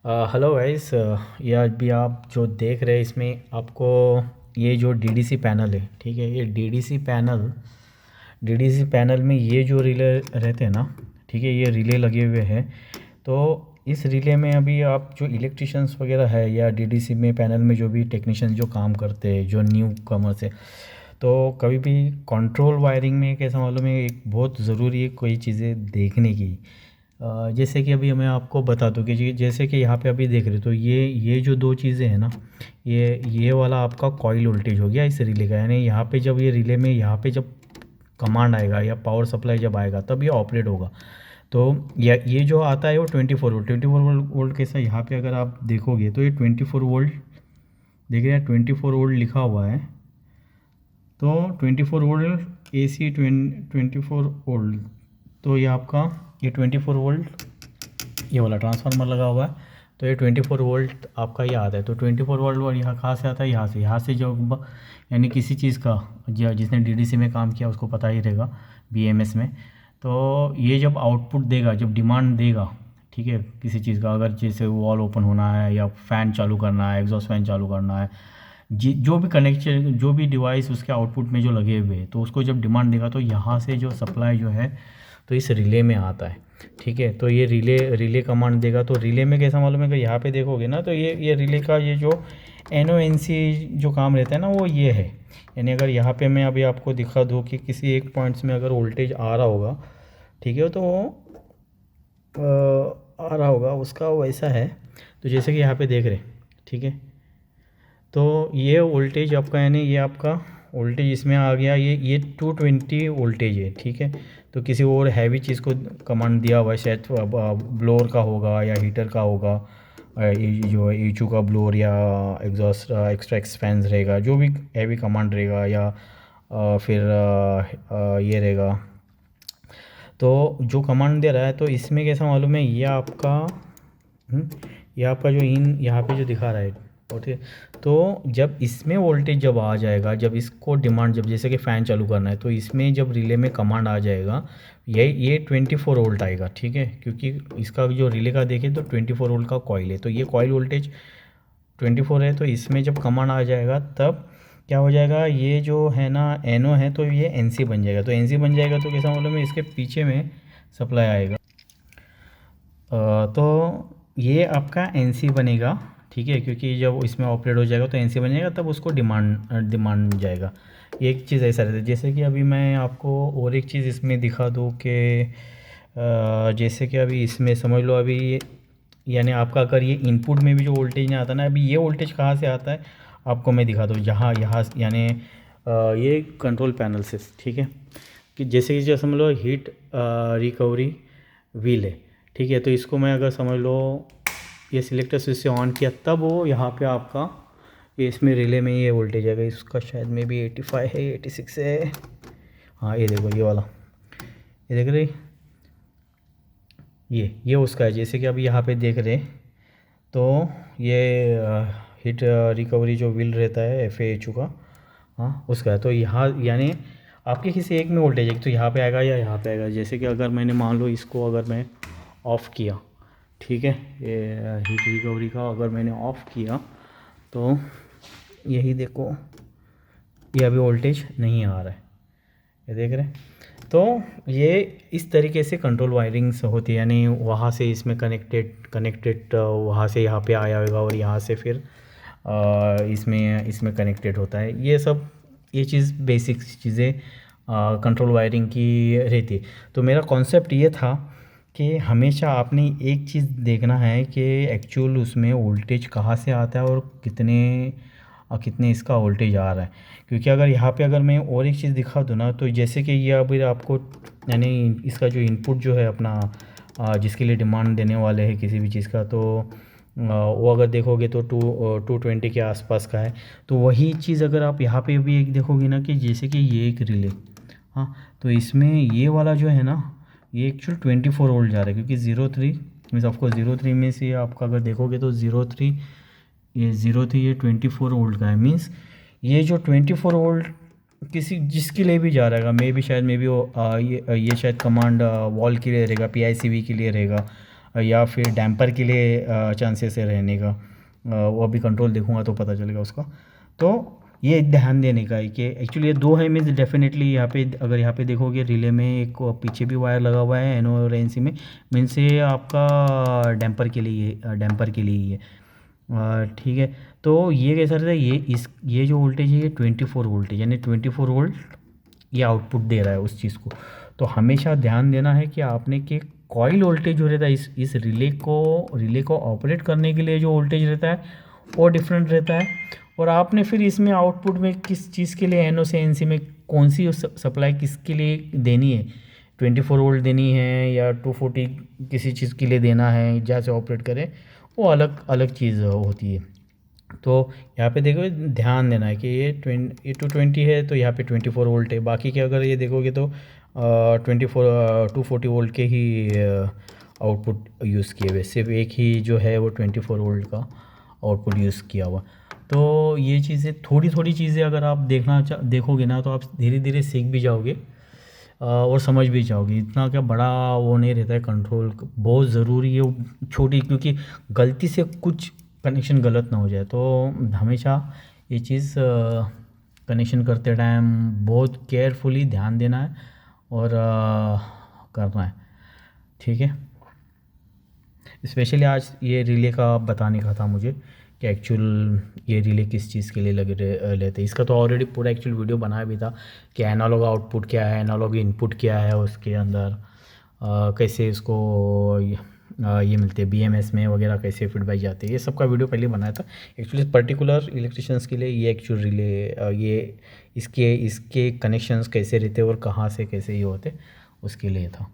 Hello guys. ये आज भी आप जो देख रहे हैं इसमें आपको ये जो डीडीसी पैनल है, ठीक है। ये डीडीसी पैनल में ये जो रिले रहते हैं ना, ठीक है, ये रिले लगे हुए हैं। तो इस रिले में अभी आप जो इलेक्ट्रिशियंस वगैरह है या डीडीसी में पैनल में जो भी टेक्नीशियन जो काम करते हैं, जो न्यू कमर्स है, तो कभी भी कंट्रोल वायरिंग में कैसा मालूम है, एक बहुत ज़रूरी है कोई चीज़ें देखने की। जैसे कि अभी मैं आपको बता दूं कि जैसे कि यहाँ पे अभी देख रहे हो, तो ये जो दो चीज़ें हैं ना, ये वाला आपका कॉइल वोल्टेज हो गया इस रिले का। यानी यहाँ पे जब ये रिले में यहाँ पे जब कमांड आएगा या पावर सप्लाई जब आएगा तब ये ऑपरेट होगा। तो ये जो आता है वो 24 वोल्ट, 24 वोल्ट कैसा, यहाँ पे अगर आप देखोगे तो ये 24 वोल्ट देख रहे हैं, 24 वोल्ट लिखा हुआ है। तो 24 वोल्ट ए सी 24 वोल्ट, तो ये आपका ये 24 वोल्ट ये वाला ट्रांसफार्मर लगा हुआ है। तो ये 24 वोल्ट आपका ये आता है। तो 24 वोल्ट और यहाँ कहाँ से आता है, यहाँ से जो यानी किसी चीज़ का जिसने डीडीसी में काम किया उसको पता ही रहेगा, बीएमएस में। तो ये जब आउटपुट देगा, जब डिमांड देगा, ठीक है, किसी चीज़ का, अगर जैसे वॉल ओपन होना है या फ़ैन चालू करना है, एग्जॉस्ट फैन चालू करना है, जो भी कनेक्शन, जो भी डिवाइस उसके आउटपुट में जो लगे हुए हैं, तो उसको जब डिमांड देगा तो यहाँ से जो सप्लाई जो है तो इस रिले में आता है, ठीक है। तो ये रिले कमांड देगा। तो रिले में कैसा मालूम है कि यहाँ पे देखोगे ना, तो ये रिले का ये जो NONC जो काम रहता है ना, वो ये है। यानी अगर यहाँ पे मैं अभी आपको दिखा दूँ कि किसी एक पॉइंट्स में अगर वोल्टेज आ रहा होगा, ठीक है, तो आ रहा होगा उसका वैसा है। तो जैसे कि यहाँ पे देख रहे, ठीक है, तो ये वोल्टेज आपका, यानी ये आपका वोल्टेज इसमें आ गया, ये 220 वोल्टेज है, ठीक है। तो किसी और हैवी चीज़ को कमांड दिया हुआ है, शायद ब्लोअर का होगा या हीटर का होगा, ये जो ईचू का ब्लोअर या एग्जॉस्ट एक्स्ट्रा एक्सपेंस रहेगा, जो भी हैवी कमांड रहेगा, या फिर ये रहेगा। तो जो कमांड दे रहा है, तो इसमें कैसा मालूम है, ये आपका जो यहाँ पे जो दिखा रहा है, ओके। तो जब इसमें वोल्टेज जब आ जाएगा, जब इसको डिमांड, जब जैसे कि फ़ैन चालू करना है, तो इसमें जब रिले में कमांड आ जाएगा, ये 24 वोल्ट आएगा, ठीक है। क्योंकि इसका जो रिले का देखें तो 24 वोल्ट का कॉइल है, तो ये कॉइल वोल्टेज 24 है। तो इसमें जब कमांड आ जाएगा तब क्या हो जाएगा, ये जो है ना NO है, तो ये NC बन जाएगा। तो NC बन जाएगा तो कैसा मालूम है, इसके पीछे में सप्लाई आएगा। तो ये आपका NC बनेगा, ठीक है, क्योंकि जब इसमें ऑपरेट हो जाएगा तो NC बन जाएगा, तब उसको डिमांड जाएगा। ये एक चीज़ ऐसा रहता है। जैसे कि अभी मैं आपको और एक चीज़ इसमें दिखा दूँ कि जैसे कि अभी इसमें समझ लो, अभी यानी आपका अगर ये इनपुट में भी जो वोल्टेज नहीं आता ना, अभी ये वोल्टेज कहाँ से आता है आपको मैं दिखा दूँ। यहाँ यानी ये कंट्रोल पैनल से, ठीक है, कि जैसे कि जो समझ लो हीट रिकवरी व्हील है, ठीक है। तो इसको मैं अगर समझ लो ये सिलेक्टर स्विच से ऑन किया, तब वो यहाँ पे आपका ये इसमें रिले में ये वोल्टेज आएगा। इसका शायद में भी 85 है, 86 है, हाँ ये देखो, ये वाला, ये देख रहे, ये उसका है। जैसे कि अभी यहाँ पे देख रहे, तो ये हीट रिकवरी जो व्हील रहता है FAHU का, हाँ उसका है। तो यहाँ यानी आपके किसी एक में वोल्टेज है तो यहाँ पे आएगा या यहाँ पे आएगा। जैसे कि अगर मैंने मान लो इसको अगर मैं ऑफ़ किया, ठीक है, ये हीट रिकवरी का अगर मैंने ऑफ़ किया, तो यही देखो, ये अभी वोल्टेज नहीं आ रहा है, ये देख रहे हैं। तो ये इस तरीके से कंट्रोल वायरिंग्स होती है, यानी वहाँ से इसमें कनेक्टेड वहाँ से यहाँ पे आया होगा और यहाँ से फिर इसमें कनेक्टेड होता है। ये चीज़ बेसिक चीज़ें कंट्रोल वायरिंग की रहती है। तो मेरा कॉन्सेप्ट ये था कि हमेशा आपने एक चीज़ देखना है कि एक्चुअल उसमें वोल्टेज कहाँ से आता है और कितने इसका वोल्टेज आ रहा है। क्योंकि अगर यहाँ पे अगर मैं और एक चीज़ दिखा दूँ ना, तो जैसे कि ये अभी आपको, यानी इसका जो इनपुट जो है अपना, जिसके लिए डिमांड देने वाले हैं किसी भी चीज़ का, तो वो अगर देखोगे तो 220 के आसपास का है। तो वही चीज़ अगर आप यहाँ पे भी एक देखोगे ना, कि जैसे कि ये एक रिले, हाँ, तो इसमें ये वाला जो है ना, ये एक्चुअल 24 वोल्ट जा रहा है। क्योंकि 03 मीन्स ऑफको 03 में से आपका अगर देखोगे तो 03 ये 24 वोल्ट का है। मीन्स ये जो 24 वोल्ट किसी जिसके लिए भी जा रहेगा, मे भी वो ये शायद कमांड वॉल के लिए रहेगा, PICV के लिए रहेगा, या फिर डैम्पर के लिए चांसेस है रहने का। वो अभी कंट्रोल देखूँगा तो पता चलेगा उसका। तो ये ध्यान देने का है कि एक्चुअली ये दो है मीन्स डेफिनेटली यहाँ पे अगर यहाँ पे देखोगे रिले में एक पीछे भी वायर लगा हुआ है एनो और एनसी में, मीन्स ये आपका डैम्पर के लिए, डैम्पर के लिए ही है। ठीक है। तो ये कैसा रहता है, ये जो वोल्टेज है ये 24 वोल्ट है, यानी 24 वोल्ट ये आउटपुट दे रहा है उस चीज़ को। तो हमेशा ध्यान देना है कि आपने कि कॉइल वोल्टेज जो रहता है इस रिले को ऑपरेट करने के लिए जो वोल्टेज रहता है वो डिफरेंट रहता है। और आपने फिर इसमें आउटपुट में किस चीज़ के लिए एनो से एनसी में कौन सी सप्लाई किसके लिए देनी है, 24 वोल्ट देनी है या 240 किसी चीज़ के लिए देना है जैसे ऑपरेट करें, वो अलग अलग चीज़ होती है। तो यहाँ पे देखो ध्यान देना है कि ये 220 है तो यहाँ पे 24 वोल्ट है। बाकी के अगर ये देखोगे तो 240 वोल्ट के ही आउटपुट यूज़ किए हुए, सिर्फ एक ही जो है वो 24 वोल्ट का आउटपुट यूज़ किया हुआ। तो ये चीज़ें थोड़ी थोड़ी चीज़ें अगर आप देखोगे ना तो आप धीरे धीरे सीख भी जाओगे और समझ भी जाओगे। इतना क्या बड़ा वो नहीं रहता है, कंट्रोल बहुत ज़रूरी है छोटी, क्योंकि गलती से कुछ कनेक्शन गलत ना हो जाए। तो हमेशा ये चीज़ कनेक्शन करते टाइम बहुत केयरफुली ध्यान देना है और करना है। ठीक है। स्पेशली आज ये रिले का बताने का था मुझे कि एक्चुअल ये रिले किस चीज़ के लिए लेते हैं। इसका तो ऑलरेडी पूरा एक्चुअल वीडियो बनाया भी था कि एनालॉग आउटपुट क्या है, एनालॉग इनपुट क्या है, उसके अंदर कैसे इसको ये मिलते हैं BMS में वगैरह, कैसे फीडबैक जाते हैं, ये सब का वीडियो पहले बनाया था। एक्चुअली पर्टिकुलर इलेक्ट्रिशियंस के लिए ये एक्चुअल रिले ये इसके कनेक्शंस कैसे रहते और कहाँ से कैसे ये होते उसके लिए था।